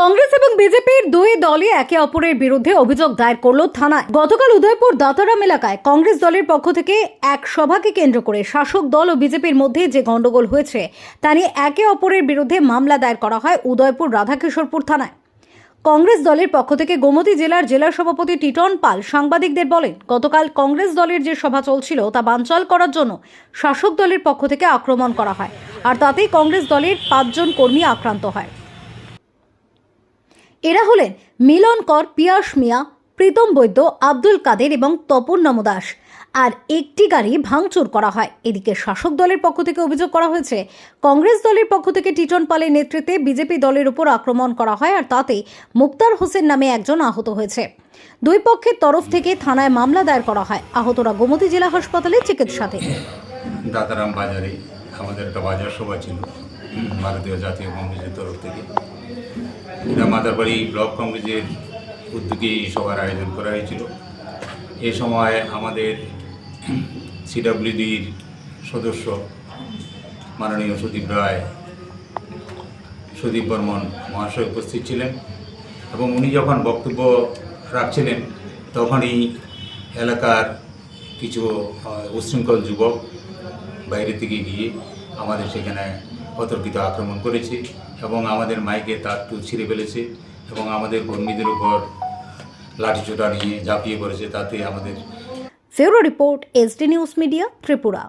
কংগ্রেস এবং বিজেপির দুই দলই একে অপরের বিরুদ্ধে অভিযোগ দায়ের করল থানায়। গতকাল উদয়পুর দাতারাম এলাকায় কংগ্রেস দলের পক্ষ থেকে এক সভাকে কেন্দ্র করে শাসক দল ও বিজেপির মধ্যে যে গন্ডগোল হয়েছে তা নিয়ে একে অপরের বিরুদ্ধে মামলা দায়ের করা হয় উদয়পুর রাধাকিশোরপুর থানায়। কংগ্রেস দলের পক্ষ থেকে গোমতী জেলার জেলা সভাপতি টিটন পাল সাংবাদিকদের বলেন, গতকাল কংগ্রেস দলের যে সভা চলছিল তা বানচাল করার জন্য শাসক দলের পক্ষ থেকে আক্রমণ করা হয়, আর তাতেই কংগ্রেস দলের 5 জন কর্মী আক্রান্ত হয়। এরা হলেন মিলন কর, পিয়াস মিয়া, প্রীতম বৈদ্য, আব্দুল কাদের এবং তপন নমদাস। আর একটি গাড়ি ভাঙচুর করা হয়। এদিকে শাসক দলের পক্ষ থেকে অভিযোগ করা হয়েছে, কংগ্রেস দলের পক্ষ থেকে টিটন পালের নেতৃত্বে বিজেপি দলের উপর আক্রমণ করা হয়, আর তাতে মুক্তার হোসেন নামে একজন আহত হয়েছে। দুই পক্ষের তরফ থেকে থানায় মামলা দায়ের করা হয়। আহতরা গোমতী জেলা হাসপাতালে চিকিৎসাধীন। দাতারাম বাজারে আমাদের একটা বাজার সভা ছিল ভারতীয় জাতীয় কংগ্রেসের তরফ থেকে। এটা মাদারবাড়ি ব্লক কংগ্রেসের উদ্যোগে এই সভার আয়োজন করা হয়েছিল। এ সময় আমাদের সিডব্লিউডির সদস্য মাননীয় সুদীপ রায়, সুদীপ বর্মন মহাশয় উপস্থিত ছিলেন এবং উনি যখন বক্তব্য রাখছিলেন তখনই এলাকার কিছু উচ্ছৃঙ্খল যুবক বাইরে থেকে গিয়ে আমাদের সেখানে অতর্কিত আক্রমণ করেছে এবং আমাদের মাইকে তার ছিঁড়ে ফেলেছে এবং আমাদের কর্মীদের উপর লাঠিচোটা নিয়ে ঝাঁপিয়ে পড়েছে। তাতে আমাদের ফেরো report, SD news media, Tripura.